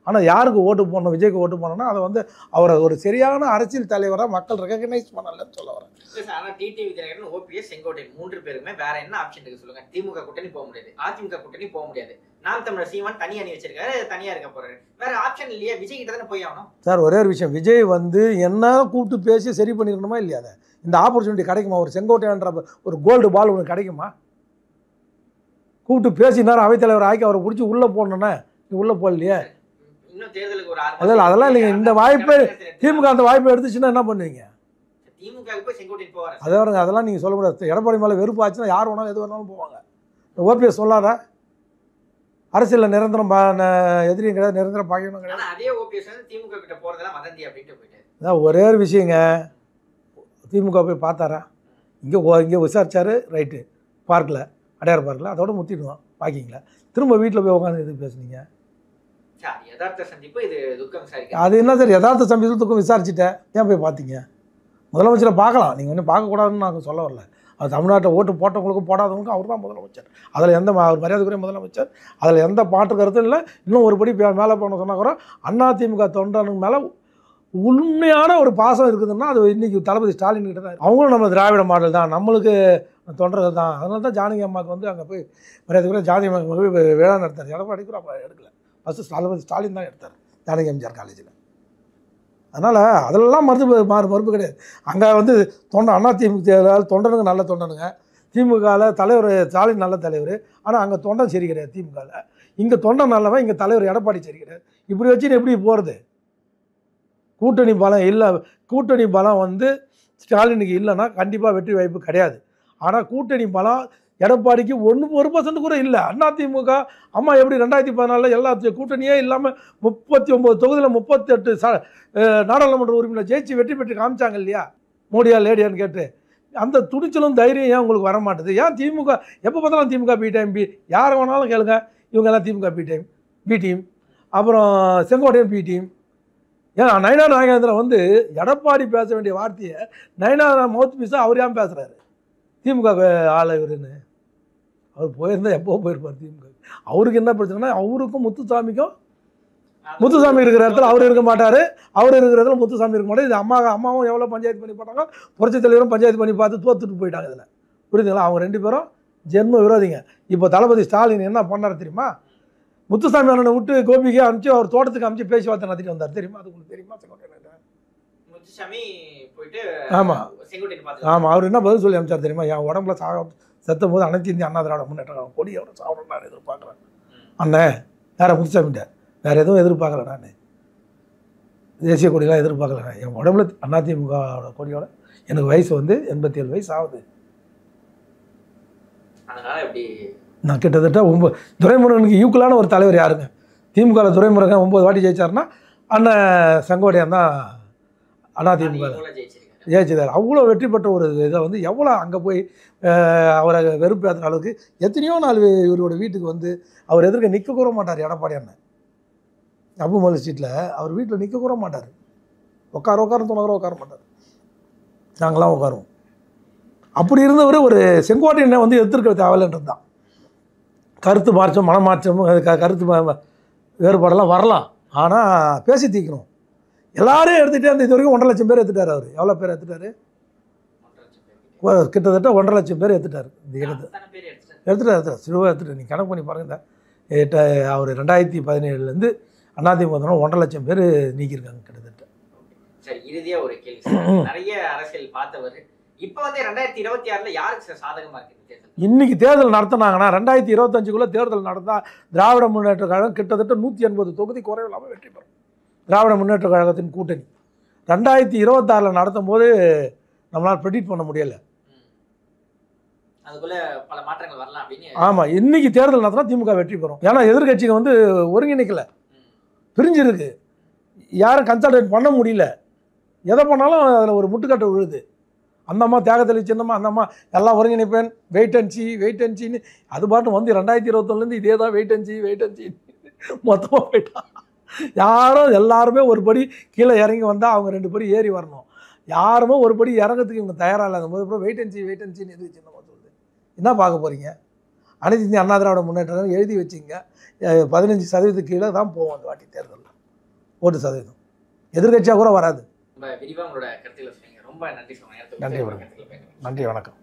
ஆனால் யாருக்கு ஓட்டு போடணும்? விஜய்க்கு ஓட்டு போடணும்னா அதை வந்து அவரை ஒரு சரியான அரசியல் தலைவராக மக்கள் ரெகக்னைஸ் பண்ணலன்னு சொல்ல வரேன். ஆனால் டிடிவி தினகரன், ஓபிஎஸ், செங்கோட்டையன் 3 பேருமே வேற என்ன ஆப்ஷன் இருக்கு சொல்லுங்க? திமுக கூட்டணி போக முடியாது, அதிமுக கூட்டணி போக முடியாது, நாம் தமிழர் சீமான் தனி அணி வச்சிருக்காரு, தனியா இருக்க போறாரு, வேற ஆப்ஷன் இல்லையா? விஜய் கிட்ட தானே போய் ஆகணும். சார் ஒரே ஒரு விஷயம், விஜய் வந்து என்ன கூப்பிட்டு பேசி சரி பண்ணிக்கணுமா இல்லையா? அதை இந்த ஆப்பர்ச்சுனிட்டி கிடைக்குமா? ஒரு செங்கோட்டையன்ற ஒரு கோல்டு பால் ஒன்று கிடைக்குமா? கூப்பிட்டு பேசினார் அவைத்தலைவர் ஆக்கி அவரை பிடிச்சி உள்ளே போடணுன்னா நீ உள்ளே போடலையே. அதெல்லாம் இல்லைங்க. இந்த வாய்ப்பை திமுக அந்த வாய்ப்பை எடுத்துச்சுன்னா என்ன பண்ணுவீங்க? அதாவது அதெல்லாம் நீங்கள் சொல்ல முடியாது. எடப்பாடி மேலே வெறுப்பு ஆச்சுன்னா யார் வேணாலும் எது வேணாலும் போவாங்க. ஓபிஎஸ் சொல்லாத அரசியலில் நிரந்தரம் எதிரியும் கிடையாது, நிரந்தரம் பாக்கணும் கிடையாது. அதான் ஒரே ஒரு விஷயங்க, திமுக போய் பார்த்தாரா? இங்கே விசாரிச்சாரு, ரைட்டு, பார்க்கில் அடையார் பார்க்கில், அதோட முத்திடுவோம் பார்க்கிங்களா. திரும்ப வீட்டில் போய் உட்காந்து எதுக்கு பேசுனீங்க? அது என்ன சார் யதார்த்த சந்திப்பு துக்கம் விசாரிச்சுட்டேன், ஏன் போய் பார்த்தீங்க? முதலமைச்சரை பார்க்கலாம், நீங்கள் ஒன்றும் பார்க்கக்கூடாதுன்னு நாங்கள் சொல்ல வரல. அது தமிழ்நாட்டில் ஓட்டு போட்டவங்களுக்கும் போடாதவங்களுக்கும் அவர் தான் முதலமைச்சர். அதில் எந்த அவர் மரியாதைக்குரிய முதலமைச்சர், அதில் எந்த மாற்று கருத்தும் இல்லை. இன்னும் ஒரு படி மேலே போன சொன்னால் கூட அதிமுக தொண்டனுக்கு மேலே உண்மையான ஒரு பாசம் இருக்குதுன்னா அது இன்றைக்கி தளபதி ஸ்டாலின் கிட்ட தான். அவங்களும் நம்ம திராவிட மாடல் தான், நம்மளுக்கு தொண்டர்கள் தான். அதனால தான் ஜானகி அம்மாவுக்கு வந்து அங்கே போய் மரியாதைக்குரிய ஜானகி அம்மாவுக்கு போய் விழா நடத்தார். எடப்பாடி கூட அப்போ எடுக்கல, ஃபஸ்ட்டு தளபதி ஸ்டாலின் தான் எடுத்தார் ஜானகி எம்ஜிஆர் காலேஜில். அதனால் அதெல்லாம் மறுப்பு கிடையாது. அங்கே வந்து அதிமுக தொண்டனுங்க நல்ல தொண்டனுங்க, திமுகவில் தலைவர் ஸ்டாலின் நல்ல தலைவர். ஆனால் அங்கே தொண்டன் சரி கிடையாது திமுகவில். இங்கே தொண்டன் நல்லவன், இங்கே தலைவர் எடப்பாடி சரி கிடையாது. இப்படி வச்சுன்னு எப்படி போகிறது? கூட்டணி பலம் இல்லை. கூட்டணி பலம் வந்து ஸ்டாலினுக்கு இல்லைன்னா கண்டிப்பாக வெற்றி வாய்ப்பு கிடையாது. ஆனால் கூட்டணி பலம் எடப்பாடிக்கு 1% கூட இல்லை. அதிமுக அம்மா எப்படி 2014 எல்லா கூட்டணியே இல்லாமல் 39 தொகுதியில் 38 நாடாளுமன்ற உறுப்பினர் ஜெயிச்சு வெற்றி பெற்று காமிச்சாங்க இல்லையா? மோடியா லேடியான்னு கேட்டு அந்த துணிச்சலும் தைரியம் ஏன் உங்களுக்கு வர மாட்டுது? ஏன் திமுக எப்போ பார்த்தாலும் திமுக பி டைம் பி, யாரை வேணாலும் கேளுங்க, இவங்கெல்லாம் திமுக பி டீம், அப்புறம் செங்கோட்டையன் பி டீம். ஏன் நயனா நாகேந்திரன் வந்து எடப்பாடி பேச வேண்டிய வார்த்தையை நயனா மவுத் பீஸாக அவர் ஏன் பேசுகிறாரு? திமுக ஆளை இவருன்னு அவர் போயிருந்தால் எப்போ போயிருப்பார் திமுக. அவருக்கு என்ன பிரச்சனைனா அவருக்கும் முத்துசாமி இருக்கிற இடத்துல அவர் இருக்க மாட்டார், அவர் இருக்கிற இடத்துல முத்துசாமி இருக்க மாட்டார். இது அம்மாவும் எவ்வளோ பஞ்சாயத்து பண்ணி போட்டாங்க, புரட்சி தலைவரும் பஞ்சாயத்து பண்ணி பார்த்து தோத்துட்டு போயிட்டாங்க. இதில் புரியுதுங்களா? அவங்க 2 பேரும் ஜென்ம விரோதிங்க. இப்போ தளபதி ஸ்டாலின் என்ன பண்ணார் தெரியுமா? முத்துசாமி அண்ணனை விட்டு கோபிக்கு அனுப்பிச்சு அவர் தோட்டத்துக்கு அனுப்பிச்சு பேசி வார்த்தை நடத்திட்டு வந்தார் தெரியுமா? அது உங்களுக்கு தெரியுமா? முத்துசாமி போயிட்டு ஆமாம் செங்கோட்டையன் பார்த்து ஆமாம். அவர் என்ன பதில் சொல்லி அனுப்பிச்சார் தெரியுமா? என் உடம்புல செத்தும் போது அனைத்து இந்திய அண்ணா திராவிட முன்னேற்ற கழகம் கொடியோட சாப்பிடணும் நான் எதிர்பார்க்குறேன் அண்ணன். வேற முத்துசாமிட்ட வேறு எதுவும் எதிர்பார்க்கல நான், தேசிய கொடியெலாம் எதிர்பார்க்கல நான். என் உடம்புல அதிமுகவோட கொடியோட எனக்கு வயசு வந்து 87 வயசு ஆகுது. அதனால எப்படி நான் கிட்டத்தட்ட 9 துரைமுருகனுக்கு ஈக்குவலான ஒரு தலைவர் யாருங்க? திமுகவில் துரைமுருகன் 9 வாட்டி ஜெயிச்சாருன்னா அண்ணன் செங்கோட்டையன் தான் அதிமுக ஜெயிச்சிருக்கார். அவ்வளோ வெற்றி பெற்ற ஒரு இதை வந்து எவ்வளோ அங்கே போய் அவரை வெறுப்பேற்றுற அளவுக்கு எத்தனையோ நாள் இவரோட வீட்டுக்கு வந்து அவர் எதிர்க்க நிற்க கூட மாட்டார். எடப்பாடி அண்ணன் அப்புமலை ஸ்ட்ரீட்டில் அவர் வீட்டில் நிற்க கூட மாட்டார். உட்கார துணக்கிற உட்கார மாட்டார். நாங்களாம் உட்காருவோம். அப்படி இருந்தவர் ஒரு செங்கோட்டையனை வந்து எதிர்க்க தேவையில்லைன்றது தான். கருத்து மாற்றம் மனமாற்றம் கருத்து வேறுபாடெல்லாம் வரலாம், ஆனால் பேசி தீக்கணும். எல்லாரையும் எடுத்துகிட்டே அந்த இது வரைக்கும் 1.5 லட்சம் பேர் எடுத்துட்டார். அவர் எவ்வளோ பேர் எடுத்துட்டாரு? கிட்டத்தட்ட 1.5 லட்சம் பேர் எடுத்துட்டார். இந்த எடுத்துட்டார் சிறுவாக எடுத்துட்டார். நீங்கள் கணக்கு பண்ணி பாருங்கள். அவர் 2017 அதிமுக 1.5 லட்சம் பேர் நீக்கியிருக்காங்க கிட்டத்தட்ட. சரி, இறுதியா ஒரு கேள்வி. நிறைய அரசியல் பார்த்தவர் இப்போ வந்து 2026 யாருக்கு சாதகமா இருக்கு தேர்தல்? இன்னைக்கு தேர்தல் நடத்தினாங்கன்னா 2025 தேர்தல் நடந்தால் திராவிட முன்னேற்ற கழகம் கிட்டத்தட்ட 180 தொகுதி குறைவில்லாமல் வெற்றி பெறும். திராவிட முன்னேற்ற கழகத்தின் கூட்டணி 2026 நடத்தும் போது நம்மளால் ப்ரெடிக்ட் பண்ண முடியலை. அதுக்குள்ள பல மாற்றங்கள் வரலாம் அப்படின்னு. ஆமாம், இன்னைக்கு தேர்தல் நடத்தினா திமுக வெற்றி பெறும். ஏன்னா எதிர்கட்சிங்க வந்து ஒருங்கிணைக்கல, பிரிஞ்சிருக்கு, யாரும் கன்சல்டேட் பண்ண முடியல. எதை பண்ணாலும் அதில் ஒரு முட்டுக்கட்டை விழுது. அந்த அம்மா தியாகத்தளி சின்னம்மா, அந்த அம்மா எல்லாம் ஒருங்கிணைப்பேன், வெயிட் அண்ட் சீன்னு அது பாட்டு வந்து 2021 இதே தான் வெயிட் அண்ட் சி மொத்தமாக போயிட்டான். யாரும் எல்லாருமே ஒரு படி கீழே இறங்கி வந்தால் அவங்க 2 படி ஏறி வரணும். யாருமே ஒரு படி இறங்கிறதுக்கு இவங்க தயாராக இல்லாத போது அப்புறம் வெயிட் அண்ட் சீன்னு எதுக்கு சின்னம்மா சொல்லுது? என்ன பார்க்க போகிறீங்க? அனைத்து இந்திய அண்ணா திராவிட முன்னேற்றம் எழுதி வச்சிங்க. 15% கீழே தான் போவோம் அந்த வாட்டி தேர்தலில் ஓட்டு சதவீதம். எதிர்கட்சியாக கூட வராது. ரொம்ப விரிவாக உங்களோட கருத்துக்களை சொன்னீங்க. ரொம்ப நன்றி. நன்றி, நன்றி, வணக்கம்.